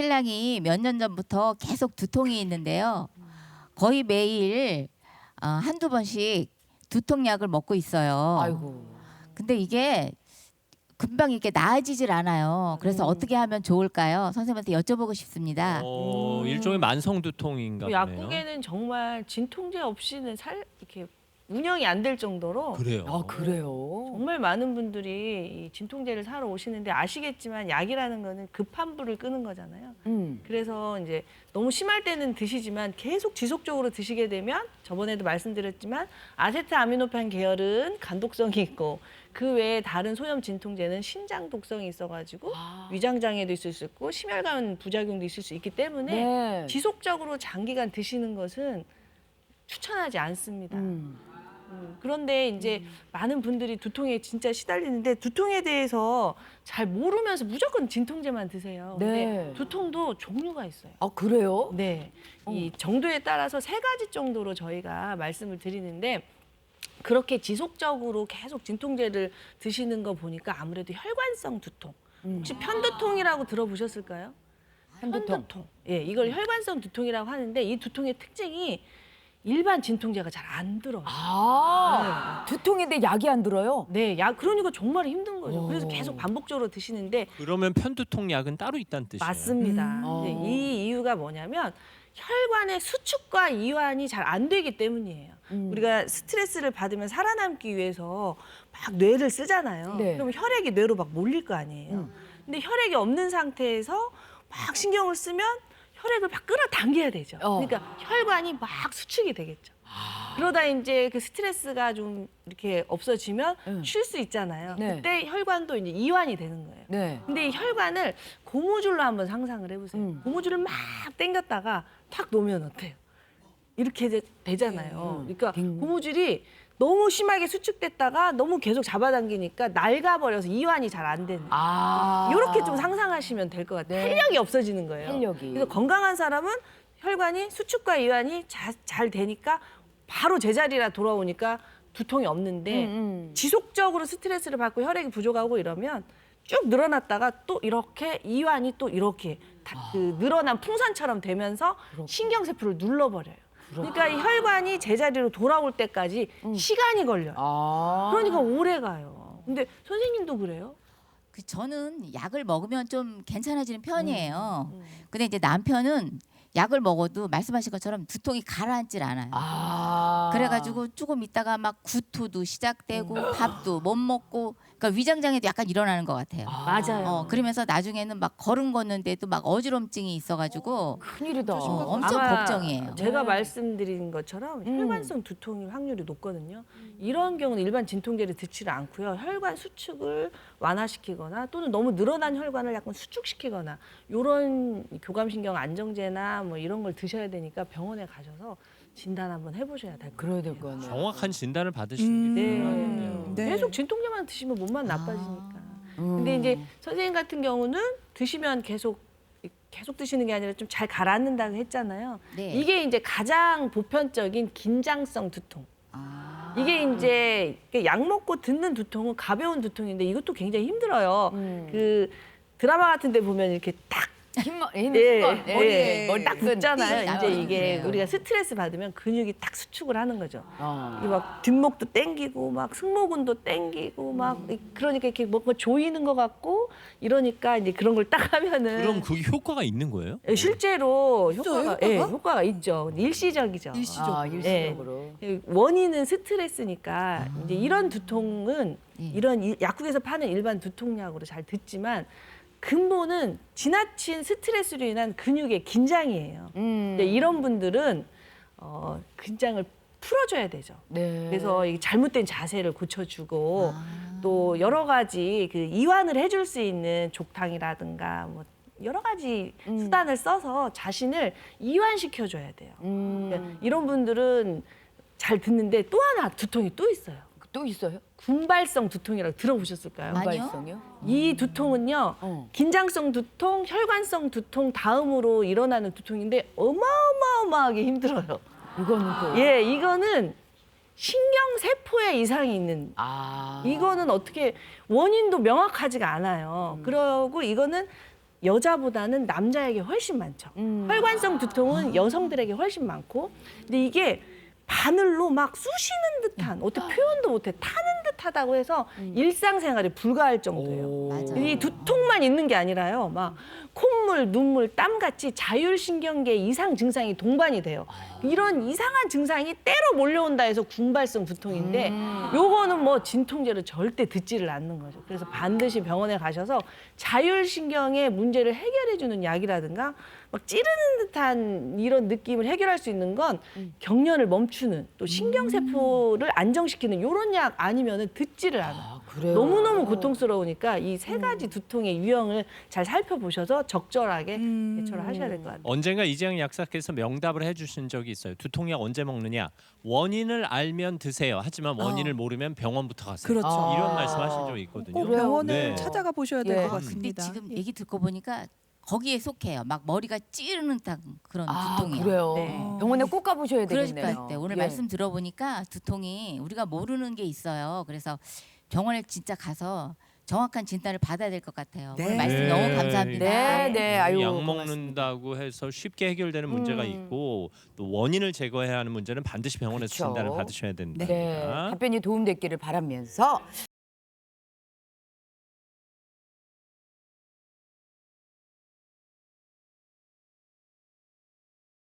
신랑이 몇 년 전부터 계속 두통이 있는데요. 거의 매일 한두 번씩 두통약을 먹고 있어요. 아이고. 근데 이게 금방 이렇게 나아지질 않아요. 그래서 어떻게 하면 좋을까요? 선생님한테 여쭤보고 싶습니다. 일종의 만성 두통인가 보네요. 약국에는 정말 진통제 없이는 이렇게 운영이 안 될 정도로 그래요. 아 그래요? 정말 많은 분들이 이 진통제를 사러 오시는데 아시겠지만 약이라는 거는 급한 불을 끄는 거잖아요. 그래서 이제 너무 심할 때는 드시지만 계속 지속적으로 드시게 되면 저번에도 말씀드렸지만 아세트아미노펜 계열은 간독성이 있고 그 외에 다른 소염 진통제는 신장 독성이 있어가지고 위장 장애도 있을 수 있고 심혈관 부작용도 있을 수 있기 때문에 네. 지속적으로 장기간 드시는 것은 추천하지 않습니다. 그런데 이제 많은 분들이 두통에 진짜 시달리는데 두통에 대해서 잘 모르면서 무조건 진통제만 드세요. 근데 네. 두통도 종류가 있어요. 아 그래요? 네. 이 정도에 따라서 3가지 정도로 저희가 말씀을 드리는데 그렇게 지속적으로 계속 진통제를 드시는 거 보니까 아무래도 혈관성 두통. 혹시 편두통이라고 들어보셨을까요? 편두통. 예, 이걸 혈관성 두통이라고 하는데 이 두통의 특징이 일반 진통제가 잘 안 들어요. 두통인데 약이 안 들어요? 네, 그러니까 정말 힘든 거죠. 그래서 계속 반복적으로 드시는데 그러면 편두통 약은 따로 있다는 뜻이에요. 맞습니다. 네, 이 이유가 뭐냐면 혈관의 수축과 이완이 잘 안 되기 때문이에요. 우리가 스트레스를 받으면 살아남기 위해서 막 뇌를 쓰잖아요. 네. 그러면 혈액이 뇌로 막 몰릴 거 아니에요. 근데 혈액이 없는 상태에서 막 신경을 쓰면 혈액을 막 끌어당겨야 되죠. 그러니까 혈관이 막 수축이 되겠죠. 그러다 이제 그 스트레스가 좀 이렇게 없어지면 쉴 수 있잖아요. 네. 그때 혈관도 이제 이완이 되는 거예요. 네. 근데 이 혈관을 고무줄로 한번 상상을 해보세요. 고무줄을 막 당겼다가 탁 놓으면 어때요? 이렇게 되잖아요. 그러니까 고무줄이 너무 심하게 수축됐다가 너무 계속 잡아당기니까 낡아버려서 이완이 잘 안 되는 거예요. 이렇게 좀 상상하시면 될 것 같아요. 네. 탄력이 없어지는 거예요. 탄력이. 그래서 건강한 사람은 혈관이 수축과 이완이 잘 되니까 바로 제자리라 돌아오니까 두통이 없는데 지속적으로 스트레스를 받고 혈액이 부족하고 이러면 쭉 늘어났다가 또 이렇게 이완이 또 이렇게 그 늘어난 풍선처럼 되면서 신경세포를 눌러버려요. 그러니까 이 혈관이 제자리로 돌아올 때까지 시간이 걸려요. 그러니까 오래 가요. 근데 선생님도 그래요? 저는 약을 먹으면 좀 괜찮아지는 편이에요. 근데 이제 남편은 약을 먹어도 말씀하신 것처럼 두통이 가라앉질 않아요. 그래가지고 조금 있다가 막 구토도 시작되고 밥도 못 먹고 그러니까 위장장애도 약간 일어나는 것 같아요. 맞아요. 그러면서 나중에는 막 걸음 걷는데도 막 어지럼증이 있어가지고 큰일이다. 엄청 아마 걱정이에요. 제가 말씀드린 것처럼 혈관성 두통일 확률이 높거든요. 이런 경우는 일반 진통제를 듣지를 않고요. 혈관 수축을 완화시키거나 또는 너무 늘어난 혈관을 약간 수축시키거나 이런 교감신경 안정제나 뭐 이런 걸 드셔야 되니까 병원에 가셔서 진단 한번 해보셔야 될 것 같아요. 그래야 될 거 아니에요. 정확한 진단을 받으시는 게 네. 필요하겠네요. 네. 계속 진통제만 드시면 몸만 나빠지니까. 근데 이제 선생님 같은 경우는 드시면 계속 드시는 게 아니라 좀 잘 가라앉는다고 했잖아요. 네. 이게 이제 가장 보편적인 긴장성 두통. 이게 이제 약 먹고 듣는 두통은 가벼운 두통인데 이것도 굉장히 힘들어요. 그 드라마 같은 데 보면 이렇게 딱 머리에 딱 붙잖아요. 띠 이제 이게 나오잖아요. 우리가 스트레스 받으면 근육이 딱 수축을 하는 거죠. 이게 막 뒷목도 땡기고 막 승모근도 땡기고 막 그러니까 이렇게 뭔가 조이는 것 같고 이러니까 이제 그런 걸 딱 하면은 그럼 그게 효과가 있는 거예요? 실제로 효과가 효과가? 효과가 있죠. 근데 일시적이죠. 일시적으로. 원인은 스트레스니까 이제 이런 두통은 이런 약국에서 파는 일반 두통약으로 잘 듣지만 근본은 지나친 스트레스로 인한 근육의 긴장이에요. 근데 이런 분들은 긴장을 풀어줘야 되죠. 네. 그래서 이 잘못된 자세를 고쳐주고 또 여러 가지 그 이완을 해줄 수 있는 족탕이라든가 뭐 여러 가지 수단을 써서 자신을 이완시켜줘야 돼요. 그러니까 이런 분들은 잘 듣는데 또 하나 두통이 또 있어요. 또 있어요? 군발성 두통이라고 들어보셨을까요? 아니요. 발성이요? 이 두통은요, 긴장성 두통, 혈관성 두통 다음으로 일어나는 두통인데 어마어마하게 힘들어요. 이거는 또. 예, 이거는 신경세포에 이상이 있는 이거는 어떻게 원인도 명확하지가 않아요. 그리고 이거는 여자보다는 남자에게 훨씬 많죠. 혈관성 두통은 여성들에게 훨씬 많고, 근데 이게 바늘로 막 쑤시는 듯한, 어떻게 표현도 못해, 타는 듯하다고 해서 일상생활에 불가할 정도예요. 맞아요. 이 두통만 있는 게 아니라요. 막 콧물, 눈물, 땀같이 자율신경계 이상 증상이 동반이 돼요. 이런 이상한 증상이 때로 몰려온다 해서 군발성 두통인데 요거는 뭐 진통제를 절대 듣지를 않는 거죠. 그래서 반드시 병원에 가셔서 자율신경의 문제를 해결해주는 약이라든가 막 찌르는 듯한 이런 느낌을 해결할 수 있는 건 경련을 멈추는, 또 신경세포를 안정시키는 이런 약 아니면은 듣지를 않아요. 그래요? 너무너무 고통스러우니까 이 세 가지 두통의 유형을 잘 살펴보셔서 적절하게 대처를 하셔야 될 것 같아요. 언젠가 이재영 약사께서 명답을 해주신 적이 있어요. 두통약 언제 먹느냐? 원인을 알면 드세요. 하지만 원인을 모르면 병원부터 가세요. 그렇죠. 이런 말씀하신 적이 있거든요. 꼭 병원을 네. 찾아가 보셔야 될 예. 것 근데 같습니다. 지금 얘기 듣고 보니까 거기에 속해요. 막 머리가 찌르는 듯한 그런 아, 두통이요. 그래요. 네. 병원에 꼭 가보셔야 그러실 되겠네요. 것 같아요. 오늘 예. 말씀 들어보니까 두통이 우리가 모르는 게 있어요. 그래서 병원에 진짜 가서 정확한 진단을 받아야 될 것 같아요. 네. 오늘 말씀 너무 감사합니다. 네, 네. 아유, 약 고맙습니다. 먹는다고 해서 쉽게 해결되는 문제가 있고 또 원인을 제거해야 하는 문제는 반드시 병원에서 그렇죠. 진단을 받으셔야 된다. 네, 답변이 도움됐기를 바라면서